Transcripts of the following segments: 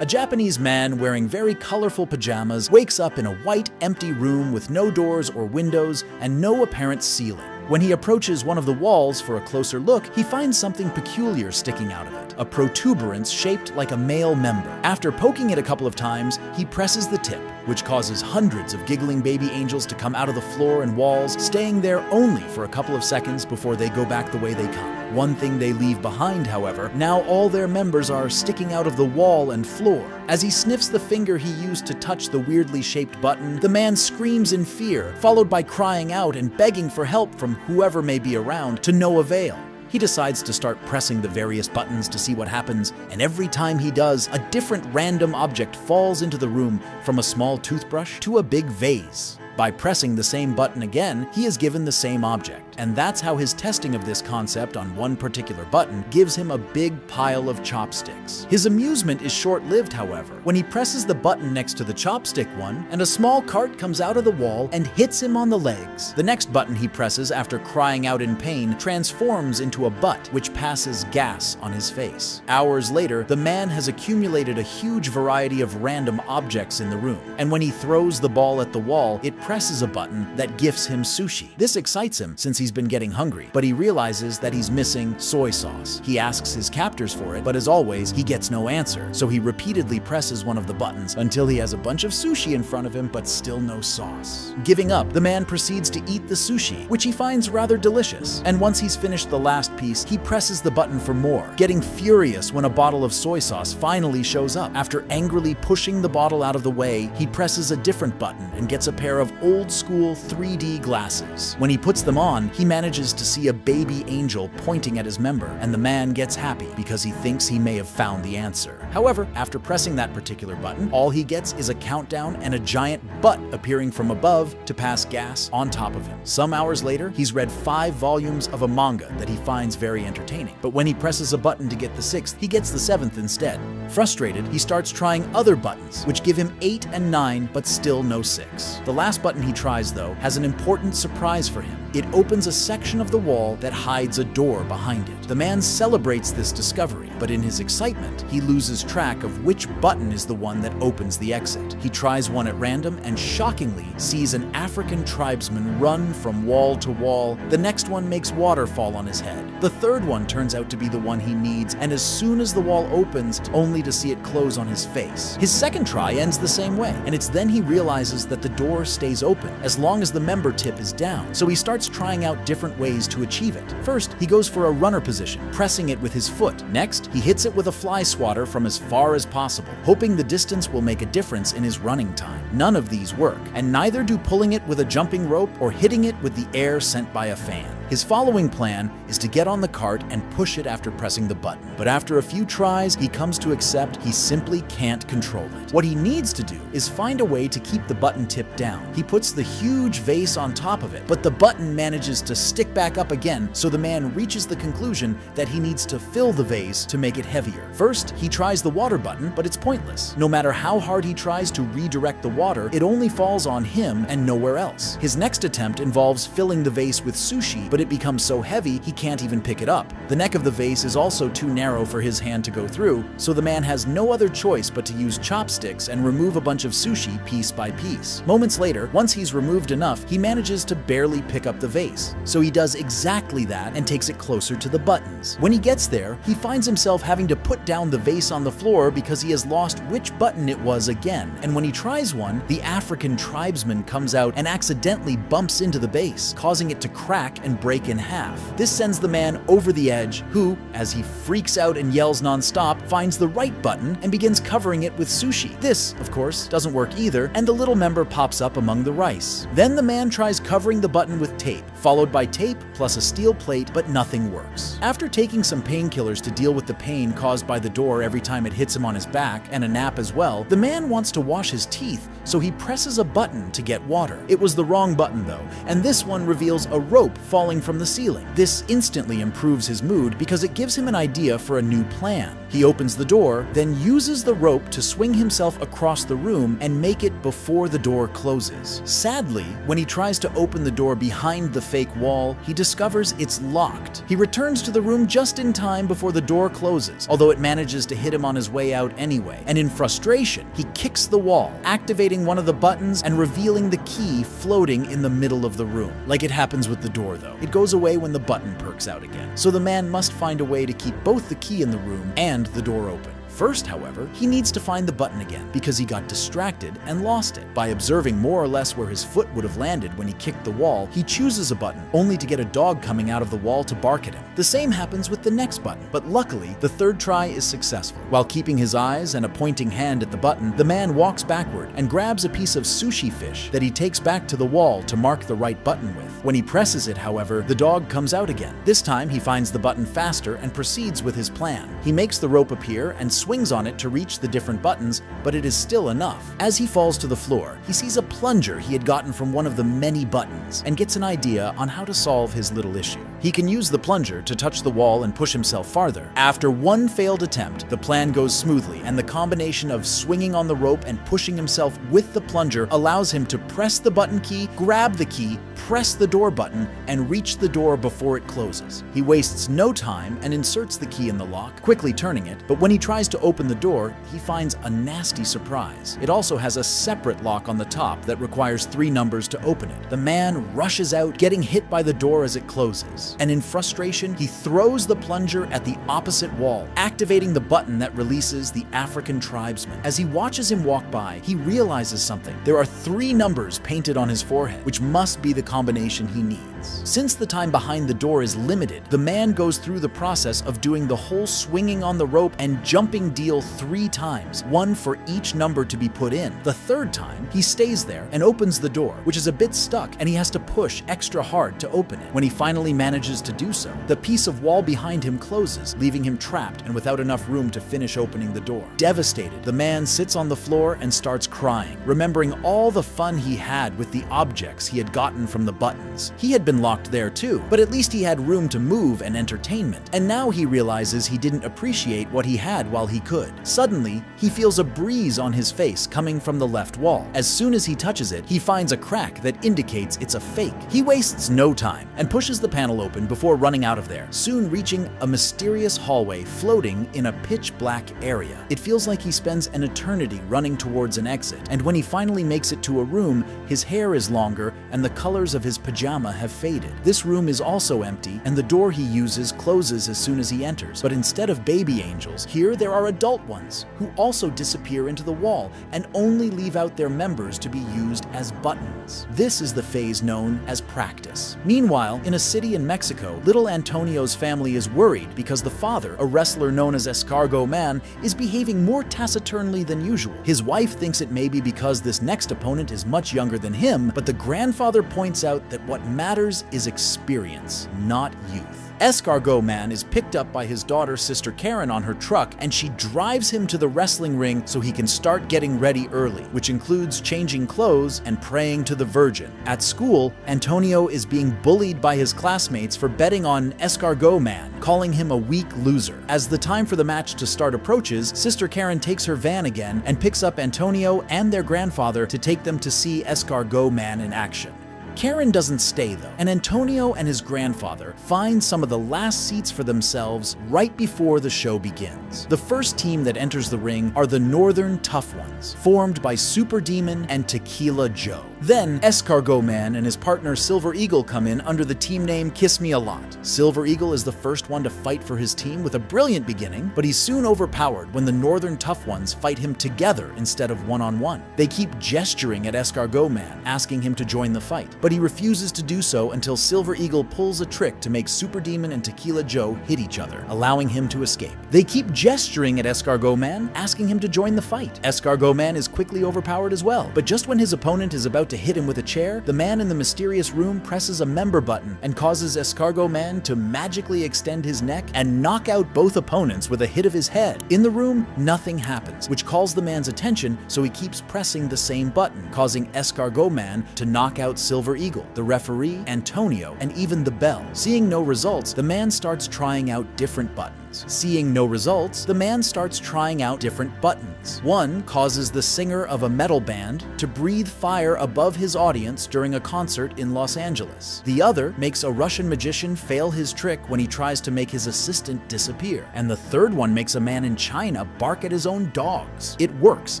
A Japanese man wearing very colorful pajamas wakes up in a white, empty room with no doors or windows and no apparent ceiling. When he approaches one of the walls for a closer look, he finds something peculiar sticking out of it, a protuberance shaped like a male member. After poking it a couple of times, he presses the tip, which causes hundreds of giggling baby angels to come out of the floor and walls, staying there only for a couple of seconds before they go back the way they come. One thing they leave behind, however, now all their members are sticking out of the wall and floor. As he sniffs the finger he used to touch the weirdly shaped button, the man screams in fear, followed by crying out and begging for help from whoever may be around, to no avail. He decides to start pressing the various buttons to see what happens, and every time he does, a different random object falls into the room, from a small toothbrush to a big vase. By pressing the same button again, he is given the same object, and that's how his testing of this concept on one particular button gives him a big pile of chopsticks. His amusement is short-lived, however, when he presses the button next to the chopstick one, and a small cart comes out of the wall and hits him on the legs. The next button he presses after crying out in pain transforms into a butt, which passes gas on his face. Hours later, the man has accumulated a huge variety of random objects in the room, and when he throws the ball at the wall, it presses a button that gifts him sushi. This excites him since he's been getting hungry, but he realizes that he's missing soy sauce. He asks his captors for it, but as always, he gets no answer, so he repeatedly presses one of the buttons until he has a bunch of sushi in front of him, but still no sauce. Giving up, the man proceeds to eat the sushi, which he finds rather delicious, and once he's finished the last piece, he presses the button for more, getting furious when a bottle of soy sauce finally shows up. After angrily pushing the bottle out of the way, he presses a different button and gets a pair of old-school 3D glasses. When he puts them on, he manages to see a baby angel pointing at his member, and the man gets happy because he thinks he may have found the answer. However, after pressing that particular button, all he gets is a countdown and a giant butt appearing from above to pass gas on top of him. Some hours later, he's read 5 volumes of a manga that he finds very entertaining, but when he presses a button to get the 6th, he gets the 7th instead. Frustrated, he starts trying other buttons, which give him 8 and 9, but still no 6. The last button he tries, though, has an important surprise for him. It opens a section of the wall that hides a door behind it. The man celebrates this discovery, but in his excitement, he loses track of which button is the one that opens the exit. He tries one at random and shockingly sees an African tribesman run from wall to wall. The next one makes water fall on his head. The third one turns out to be the one he needs, and as soon as the wall opens, only to see it close on his face. His second try ends the same way, and it's then he realizes that the door stays open as long as the member tip is down, so he starts trying out different ways to achieve it. First, he goes for a runner position, pressing it with his foot. Next, he hits it with a fly swatter from as far as possible, hoping the distance will make a difference in his running time. None of these work, and neither do pulling it with a jumping rope or hitting it with the air sent by a fan. His following plan is to get on the cart and push it after pressing the button. But after a few tries, he comes to accept he simply can't control it. What he needs to do is find a way to keep the button tip down. He puts the huge vase on top of it, but the button manages to stick back up again, so the man reaches the conclusion that he needs to fill the vase to make it heavier. First, he tries the water button, but it's pointless. No matter how hard he tries to redirect the water, it only falls on him and nowhere else. His next attempt involves filling the vase with sushi, but it becomes so heavy he can't even pick it up. The neck of the vase is also too narrow for his hand to go through, so the man has no other choice but to use chopsticks and remove a bunch of sushi piece by piece. Moments later, once he's removed enough, he manages to barely pick up the vase. So he does exactly that and takes it closer to the buttons. When he gets there, he finds himself having to put down the vase on the floor because he has lost which button it was again. And when he tries one, the African tribesman comes out and accidentally bumps into the base, causing it to crack and break in half. This sends the man over the edge, who, as he freaks out and yells non-stop, finds the right button and begins covering it with sushi. This, of course, doesn't work either, and the little member pops up among the rice. Then the man tries covering the button with tape, followed by tape plus a steel plate, but nothing works. After taking some painkillers to deal with the pain caused by the door every time it hits him on his back, and a nap as well, the man wants to wash his teeth, so he presses a button to get water. It was the wrong button though, and this one reveals a rope falling from the ceiling. This instantly improves his mood because it gives him an idea for a new plan. He opens the door, then uses the rope to swing himself across the room and make it before the door closes. Sadly, when he tries to open the door behind the fake wall, he discovers it's locked. He returns to the room just in time before the door closes, although it manages to hit him on his way out anyway. And in frustration, he kicks the wall, activating one of the buttons and revealing the key floating in the middle of the room. Like it happens with the door though, it goes away when the button perks out again. So the man must find a way to keep both the key in the room and the door open. First, however, he needs to find the button again because he got distracted and lost it. By observing more or less where his foot would have landed when he kicked the wall, he chooses a button, only to get a dog coming out of the wall to bark at him. The same happens with the next button, but luckily, the third try is successful. While keeping his eyes and a pointing hand at the button, the man walks backward and grabs a piece of sushi fish that he takes back to the wall to mark the right button with. When he presses it, however, the dog comes out again. This time, he finds the button faster and proceeds with his plan. He makes the rope appear and swings on it to reach the different buttons, but it is still enough. As he falls to the floor, he sees a plunger he had gotten from one of the many buttons and gets an idea on how to solve his little issue. He can use the plunger to touch the wall and push himself farther. After one failed attempt, the plan goes smoothly, and the combination of swinging on the rope and pushing himself with the plunger allows him to press the button key, grab the key, press the door button, and reach the door before it closes. He wastes no time and inserts the key in the lock, quickly turning it, but when he tries to open the door, he finds a nasty surprise. It also has a separate lock on the top that requires 3 numbers to open it. The man rushes out, getting hit by the door as it closes, and in frustration, he throws the plunger at the opposite wall, activating the button that releases the African tribesman. As he watches him walk by, he realizes something. There are 3 numbers painted on his forehead, which must be the combination he needs. Since the time behind the door is limited, the man goes through the process of doing the whole swinging on the rope and jumping deal 3 times, 1 for each number to be put in. The 3rd time, he stays there and opens the door, which is a bit stuck, and he has to push extra hard to open it. When he finally manages to do so, the piece of wall behind him closes, leaving him trapped and without enough room to finish opening the door. Devastated, the man sits on the floor and starts crying, remembering all the fun he had with the objects he had gotten from the buttons. He had been locked there too, but at least he had room to move and entertainment, and now he realizes he didn't appreciate what he had while he could. Suddenly, he feels a breeze on his face coming from the left wall. As soon as he touches it, he finds a crack that indicates it's a fake. He wastes no time and pushes the panel open before running out of there, soon reaching a mysterious hallway floating in a pitch-black area. It feels like he spends an eternity running towards an exit, and when he finally makes it to a room, his hair is longer and the colors of his pajama have faded. This room is also empty, and the door he uses closes as soon as he enters. But instead of baby angels, here there are adult ones who also disappear into the wall and only leave out their members to be used as buttons. This is the phase known as practice. Meanwhile, in a city in Mexico, little Antonio's family is worried because the father, a wrestler known as Escargot Man, is behaving more taciturnly than usual. His wife thinks it may be because this next opponent is much younger than him, but the grandfather points out that what matters is experience, not youth. Escargot Man is picked up by his daughter Sister Karen on her truck, and she drives him to the wrestling ring so he can start getting ready early, which includes changing clothes and praying to the Virgin. At school, Antonio is being bullied by his classmates for betting on Escargot Man, calling him a weak loser. As the time for the match to start approaches, Sister Karen takes her van again and picks up Antonio and their grandfather to take them to see Escargot Man in action. Karen doesn't stay though, and Antonio and his grandfather find some of the last seats for themselves right before the show begins. The first team that enters the ring are the Northern Tough Ones, formed by Super Demon and Tequila Joe. Then, Escargot Man and his partner Silver Eagle come in under the team name Kiss Me A Lot. Silver Eagle is the first one to fight for his team with a brilliant beginning, but he's soon overpowered when the Northern Tough Ones fight him together instead of one-on-one. They keep gesturing at Escargot Man, asking him to join the fight, but he refuses to do so until Silver Eagle pulls a trick to make Super Demon and Tequila Joe hit each other, allowing him to escape. They keep gesturing at Escargot Man, asking him to join the fight. Escargot Man is quickly overpowered as well, but just when his opponent is about to to hit him with a chair, the man in the mysterious room presses a member button and causes Escargot Man to magically extend his neck and knock out both opponents with a hit of his head. In the room, nothing happens, which calls the man's attention, so he keeps pressing the same button, causing Escargot Man to knock out Silver Eagle, the referee, Antonio, and even the bell. Seeing no results, the man starts trying out different buttons. Seeing no results, the man starts trying out different buttons. One causes the singer of a metal band to breathe fire above his audience during a concert in Los Angeles. The other makes a Russian magician fail his trick when he tries to make his assistant disappear. And the third one makes a man in China bark at his own dogs. It works,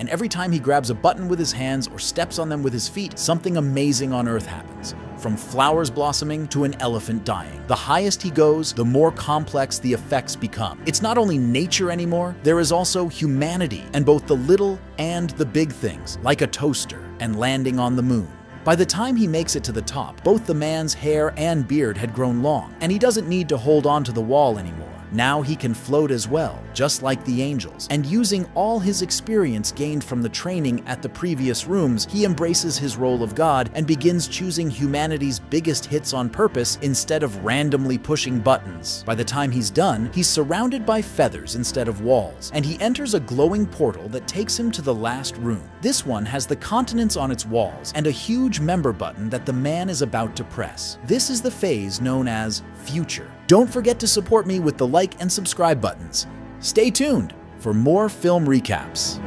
and every time he grabs a button with his hands or steps on them with his feet, something amazing on Earth happens. From flowers blossoming to an elephant dying. The highest he goes, the more complex the effects become. It's not only nature anymore, there is also humanity, and both the little and the big things, like a toaster and landing on the moon. By the time he makes it to the top, both the man's hair and beard had grown long, and he doesn't need to hold on to the wall anymore. Now he can float as well, just like the angels. And using all his experience gained from the training at the previous rooms, he embraces his role of God and begins choosing humanity's biggest hits on purpose instead of randomly pushing buttons. By the time he's done, he's surrounded by feathers instead of walls, and he enters a glowing portal that takes him to the last room. This one has the continents on its walls and a huge member button that the man is about to press. This is the phase known as Future. Don't forget to support me with the like and subscribe buttons. Stay tuned for more film recaps.